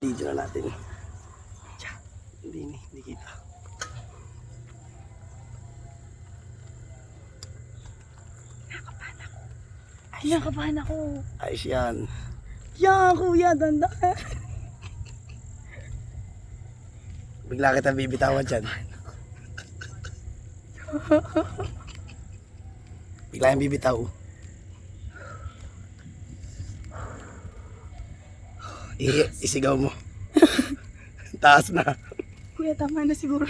Video na natin. Hindi kita. Nakabahan ako. Ayos yan. Yan, kuya, danda ka. Bigla kita bibitawan dyan. Bigla yung bibitaw. Isigaw mo. Taas na. Kuya, tama na siguro.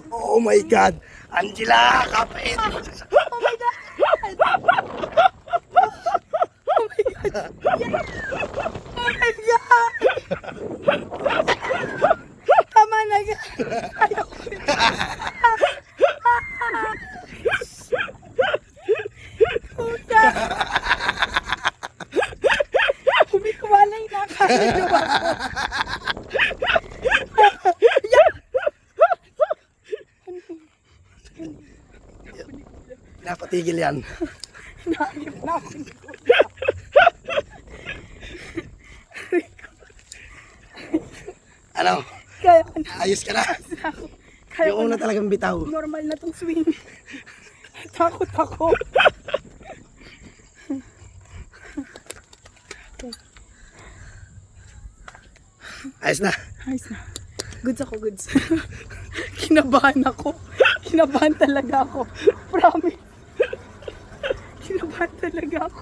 Oh my God! Angela! Kapit! Oh my God! Oh my God! Oh my God! Tama na ka. Ayaw ko. Kuya! Kumikwalay na ka. Napatigil yan. Naanip na ako. Ano? Kaya ko na. Ayos ka na? Kaya Yung ko una na. talagang bitaw. Normal na tong swing. Takot ako. Ayos na. Ayos na. Goods ako, goods. Kinabahan ako. Kinabahan talaga ako. Promise. Kinabahan talaga ako.